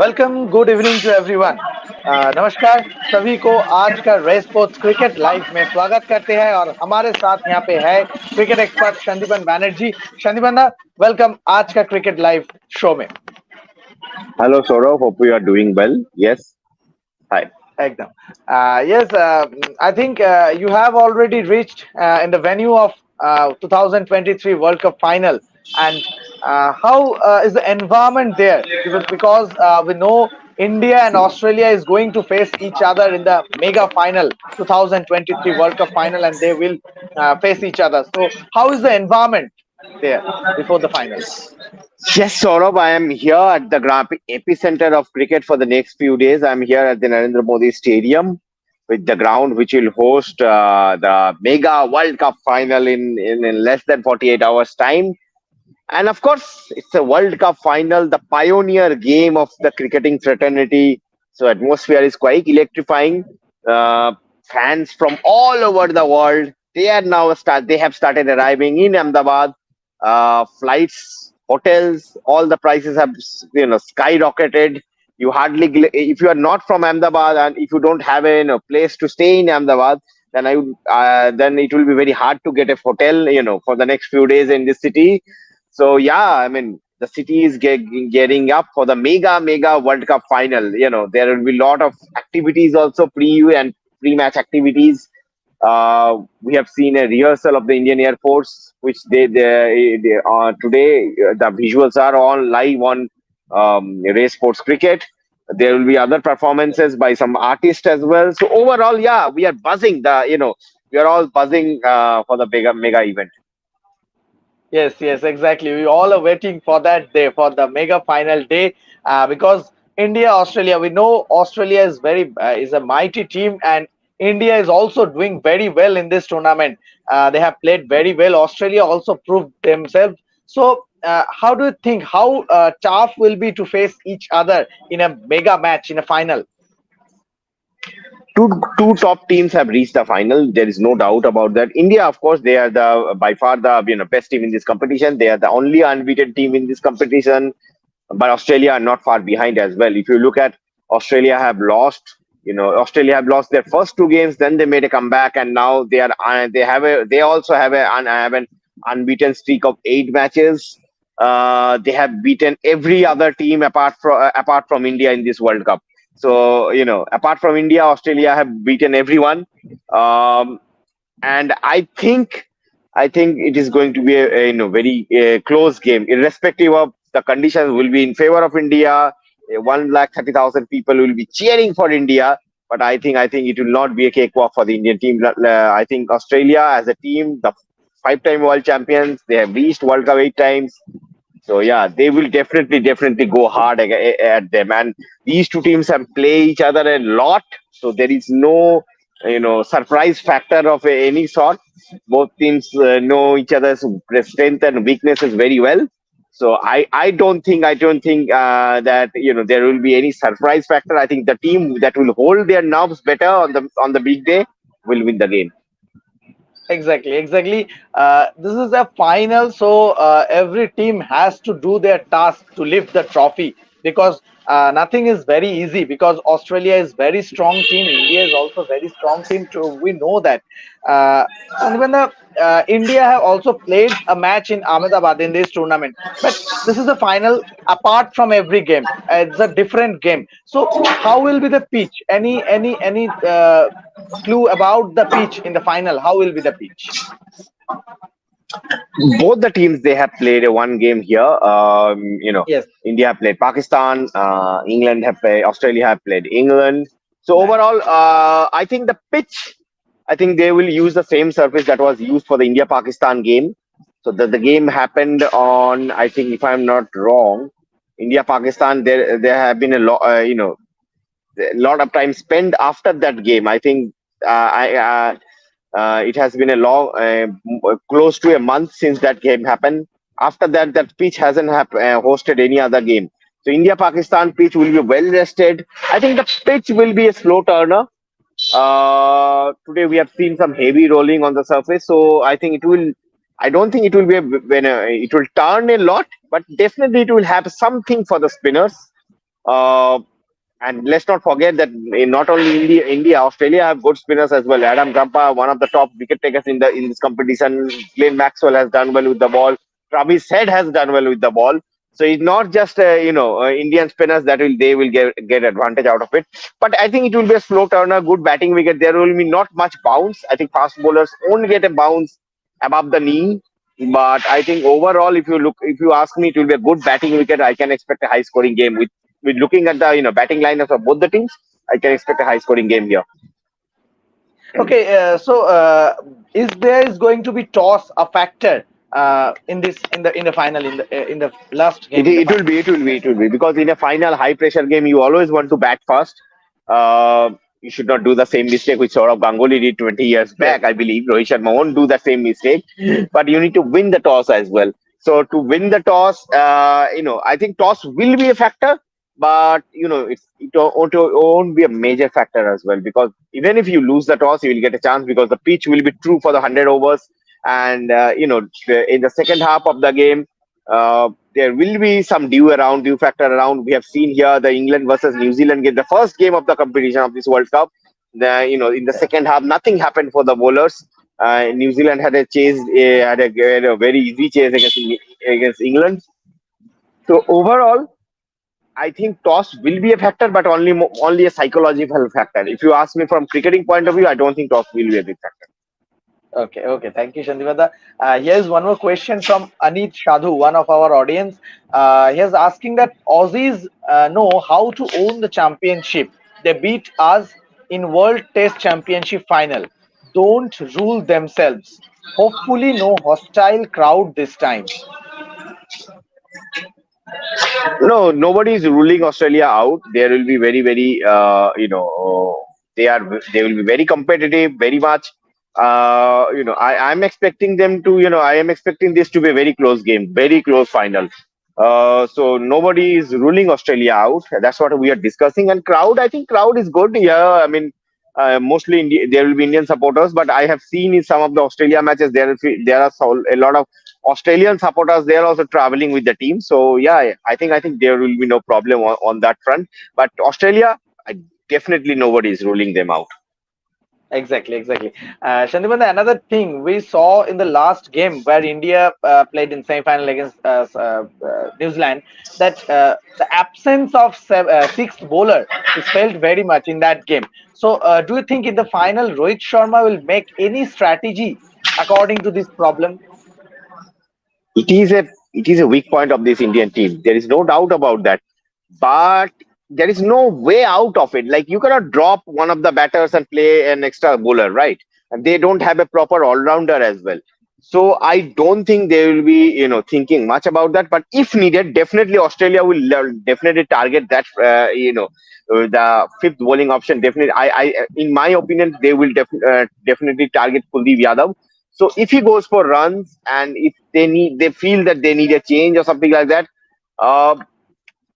Welcome good evening to everyone. नमस्कार सभी को आज का रेस स्पोर्ट्स क्रिकेट लाइव में स्वागत करते हैं और हमारे साथ यहाँ पे है cricket expert Sandipan Banerjee. Sandipan welcome आज का क्रिकेट लाइव शो में। Hello, Saurav. Hope you are doing well. Yes. Hi. एकदम yes, I think you have already reached in the venue of 2023 World Cup final, and how is the environment there? Because we know India and Australia is going to face each other in the mega final 2023 World Cup final, and they will face each other. So how is the environment there before the final? Yes, Saurav. I am here at the epicenter of cricket for the next few days. I'm here at the Narendra Modi Stadium with the ground which will host the mega World Cup final in less than 48 hours' time. And of course, it's a World Cup final, the pioneer game of the cricketing fraternity. So atmosphere is quite electrifying. Uh, Fans from all over the world, they are now start. They have started arriving in Ahmedabad. Flights, hotels, all the prices have skyrocketed. You hardly, if you are not from Ahmedabad and if you don't have a place to stay in Ahmedabad, then then it will be very hard to get a hotel, for the next few days in this city. So yeah, I mean the city is getting up for the mega World Cup final. There will be a lot of activities also and pre-match activities. We have seen a rehearsal of the Indian Air Force, which they today the visuals are on live on Race Sports Cricket. There will be other performances by some artists as well. So overall, yeah, we are buzzing. We are all buzzing for the mega event. Yes, yes, exactly. We all are waiting for that day, for the mega final day, because India, Australia. We know Australia is is a mighty team, and India is also doing very well in this tournament. They have played very well. Australia also proved themselves. So, how do you think how tough will be to face each other in a mega match in a final? Two top teams have reached the final. There is no doubt about that. India, of course, they are the by far the best team in this competition. They are the only unbeaten team in this competition. But Australia are not far behind as well. If you look at Australia have lost, Australia have lost their first two games. Then they made a comeback, and now they also have an unbeaten streak of 8 matches. They have beaten every other team apart from India in this World Cup. So apart from India, Australia have beaten everyone, um, and I think it is going to be a very close game, irrespective of the conditions. Will be in favor of India. 130,000 people will be cheering for India, but I think it will not be a cakewalk for the Indian team. I think Australia as a team, the five-time world champions, they have reached World Cup 8 times. So yeah, they will definitely go hard at them. And these two teams have played each other a lot, so there is no surprise factor of any sort. Both teams know each other's strength and weaknesses very well. So I don't think that there will be any surprise factor. I think the team that will hold their nerves better on the big day will win the game. Exactly, exactly. This is a final, so every team has to do their task to lift the trophy because nothing is very easy. Because Australia is very strong team, India is also very strong team. Too. We know that. And even the India have also played a match in Ahmedabad in this tournament, but this is the final. Apart from every game, it's a different game. So, how will be the pitch? Any clue about the pitch in the final? How will be the pitch? Both the teams, they have played a one game here. Yes, India have played Pakistan, England have played, Australia have played England. So right. overall, I think the pitch, I think they will use the same surface that was used for the India Pakistan game. So the game happened on, I think, if I'm not wrong, India Pakistan. There have been a lot of time spent after that game. I think it has been a close to a month since that game happened. After that, that pitch hasn't hosted any other game. So India Pakistan pitch will be well rested. I think the pitch will be a slow turner. Today we have seen some heavy rolling on the surface, so I think it will. I don't think it will it will turn a lot, but definitely it will have something for the spinners. Uh, and let's not forget that not only India, Australia have good spinners as well. Adam Gampa, one of the top wicket takers in this competition. Glenn Maxwell has done well with the ball. Travis Head has done well with the ball. So it's not just Indian spinners that will get advantage out of it. But I think it will be a slow turner, good batting wicket. There will be not much bounce. I think fast bowlers won't get a bounce above the knee. But I think overall, if you ask me, it will be a good batting wicket. I can expect a high scoring game with looking at the batting lineups of both the teams. I can expect a high scoring game here. Okay, is there is going to be toss a factor in this in the final in the last game in the It will final? be, because in a final high pressure game, you always want to bat first. You should not do the same mistake which Saurav Ganguly did 20 years Yes. back. I believe Rohit Sharma won't do the same mistake, but you need to win the toss as well. So to win the toss, I think toss will be a factor, but it won't be a major factor as well, because even if you lose the toss, you will get a chance because the pitch will be true for the 100 overs, and in the second half of the game. There will be some due factor around. We have seen here the England versus New Zealand game, the first game of the competition of this World Cup. In the second half, nothing happened for the bowlers. New Zealand had a chase, had a very easy chase against England. So overall, I think toss will be a factor, but only a psychological factor. If you ask me from cricketing point of view, I don't think toss will be a big factor. Okay, okay. Thank you, Shandivada. Here's one more question from Anit Shadhu, one of our audience. He's asking that Aussies know how to own the championship. They beat us in World Test Championship final. Don't rule themselves. Hopefully, no hostile crowd this time. No, nobody is ruling Australia out. There will be very, very, they will be very competitive, very much. I'm expecting them to, I am expecting this to be a very close game, very close final. So nobody is ruling Australia out. That's what we are discussing. And crowd, I think crowd is good. Yeah, I mean, mostly there will be Indian supporters, but I have seen in some of the Australia matches there are a lot of Australian supporters. They are also traveling with the team. So yeah, I think there will be no problem on that front. But Australia, definitely nobody is ruling them out. Exactly, exactly. Shandibanda, another thing we saw in the last game where India played in semi-final against New Zealand, that the absence of sixth bowler is felt very much in that game. So, do you think in the final Rohit Sharma will make any strategy according to this problem? It is a weak point of this Indian team. There is no doubt about that. But there is no way out of it. Like, you cannot drop one of the batters and play an extra bowler, right? And they don't have a proper all rounder as well. So I don't think they will be, thinking much about that. But if needed, definitely Australia will definitely target that, the fifth bowling option. Definitely, in my opinion, they will definitely target Kuldeep Yadav. So if he goes for runs, and if they feel that they need a change or something like that, uh,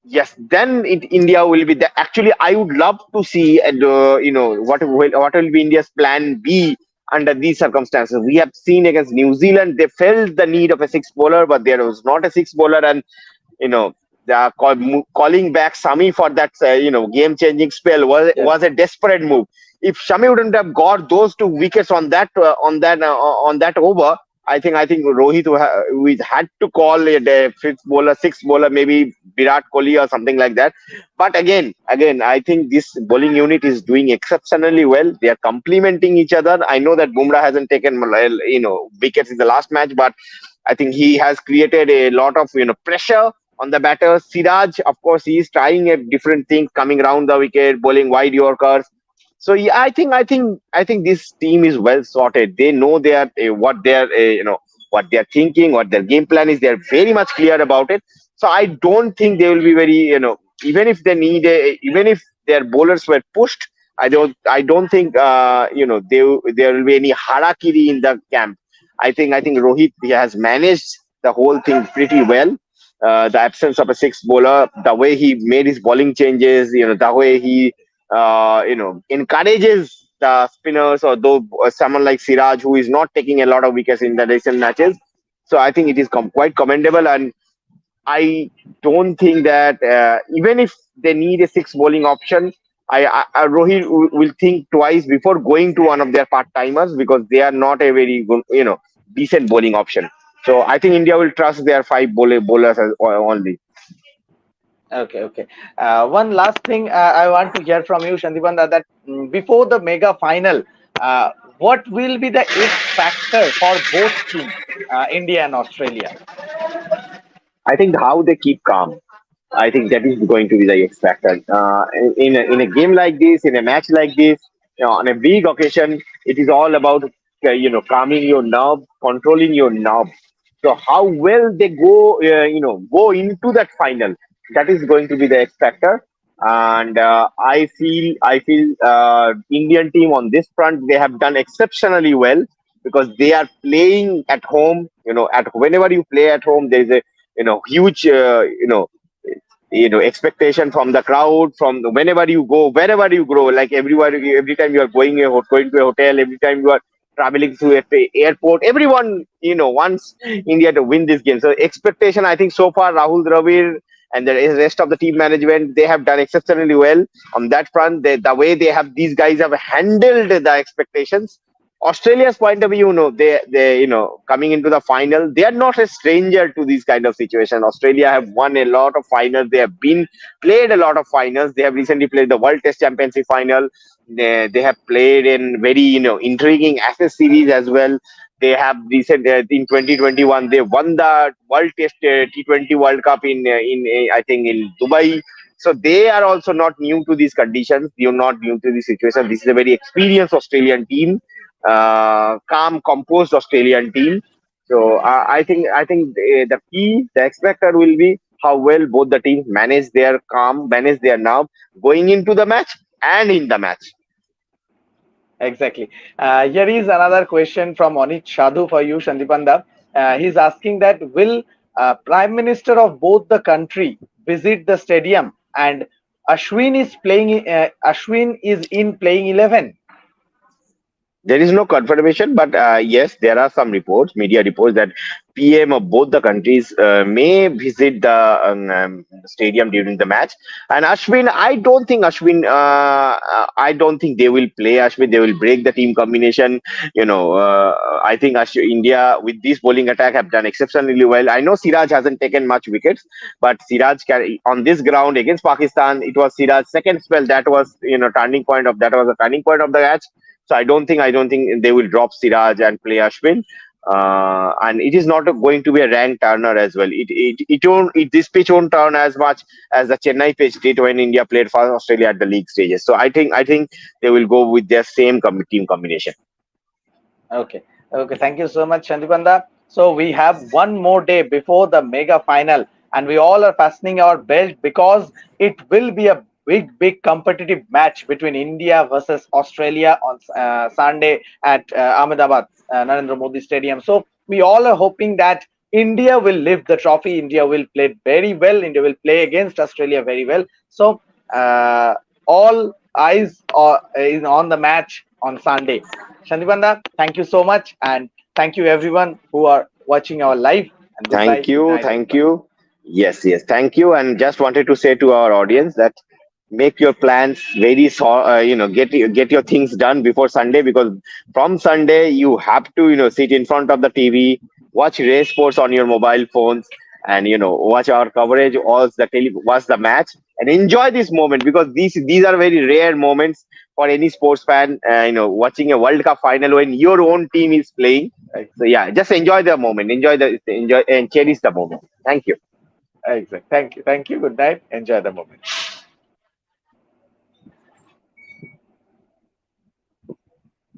yes, then India will be there. Actually, I would love to see, what will be India's plan B under these circumstances. We have seen against New Zealand, they felt the need of a six bowler, but there was not a six bowler, and you know they are calling back Sami for that game changing spell Yes, was a desperate move. If Shami wouldn't have got those two wickets on that over, I think Rohit we had to call it a fifth bowler, sixth bowler, maybe Virat Kohli or something like that. But again, I think this bowling unit is doing exceptionally well. They are complementing each other. I know that Bumrah hasn't taken wickets in the last match, but I think he has created a lot of pressure on the batters. Siraj, of course, he is trying a different thing, coming around the wicket, bowling wide Yorkers. So yeah, I think this team is well sorted. They know what they are thinking, what their game plan is. They are very much clear about it. So I don't think they will be very even if even if their bowlers were pushed. I don't think there will be any harakiri in the camp. I think Rohit, he has managed the whole thing pretty well. The absence of a sixth bowler, the way he made his bowling changes, the way he encourages the spinners, or though someone like Siraj, who is not taking a lot of wickets in the recent matches. So I think it is quite commendable. And I don't think that even if they need a six bowling option, Rohit will think twice before going to one of their part timers because they are not a very good, decent bowling option. So I think India will trust their five bowlers only. Okay, okay. One last thing I want to hear from you, Shandipan, that before the mega final, uh, what will be the X factor for both teams, India and Australia? I think how they keep calm. I think that is going to be the X factor. In a game like this, in a match like this, on a big occasion, it is all about calming your nerve, controlling your nerve. So how well they go into that final, that is going to be the X factor. And I feel Indian team on this front they have done exceptionally well because they are playing at home. At whenever you play at home, there is a huge expectation from the crowd from whenever you go wherever you grow like everywhere every time you are going to a hotel every time you are traveling to a airport everyone wants India to win this game. So expectation, I think so far Rahul Dravid and the rest of the team management they have done exceptionally well on that front. The way these guys have handled the expectations. Australia's point of view, they coming into the final, they are not a stranger to this kind of situation. Australia have won a lot of finals. They have been played a lot of finals. They have recently played the World Test Championship final. They have played in very intriguing Ashes series as well. They have recent in 2021 they won the World Test T20 World Cup in I think in Dubai. So they are also not new to these conditions. They are not new to this situation. This is a very experienced Australian team, calm, composed Australian team. So I think the key, the expector will be how well both the teams manage their calm, manage their nerve going into the match and in the match. Exactly. Here is another question from Anit Sadhu for you, Shandipanda. He's asking that will Prime Minister of both the country visit the stadium and Ashwin is in playing 11. There is no confirmation, but yes, there are some reports, media reports that PM of both the countries may visit the stadium during the match. And Ashwin, I don't think they will play Ashwin. They will break the team combination. I think India with this bowling attack have done exceptionally well. I know Siraj hasn't taken much wickets, but Siraj on this ground against Pakistan, it was Siraj's second spell. That was that was a turning point of the match. So I don't think they will drop Siraj and play Ashwin. And it is not going to be a rank turner as well. This pitch won't turn as much as the Chennai pitch did when India played for Australia at the league stages. So I think they will go with their same team combination. Okay. Okay. Thank you so much, Shandipanda. So we have one more day before the mega final, and we all are fastening our belt because it will be a big, big competitive match between India versus Australia on Sunday at Ahmedabad, Narendra Modi Stadium. So we all are hoping that India will lift the trophy. India will play very well. India will play against Australia very well. So uh, all eyes are is on the match on Sunday. Shandipanda, thank you so much, and thank you everyone who are watching our live. And goodbye, Thank good you. night, Thank everybody. you. Yes, yes. Thank you. And just wanted to say to our audience that make your plans get your things done before Sunday because from Sunday you have to sit in front of the TV, watch race sports on your mobile phones, and watch our coverage, watch the match, and enjoy this moment because these are very rare moments for any sports fan. Watching a World Cup final when your own team is playing. So yeah, just enjoy the moment, enjoy and cherish the moment. Thank you. Exactly. Thank you. Thank you. Good night. Enjoy the moment.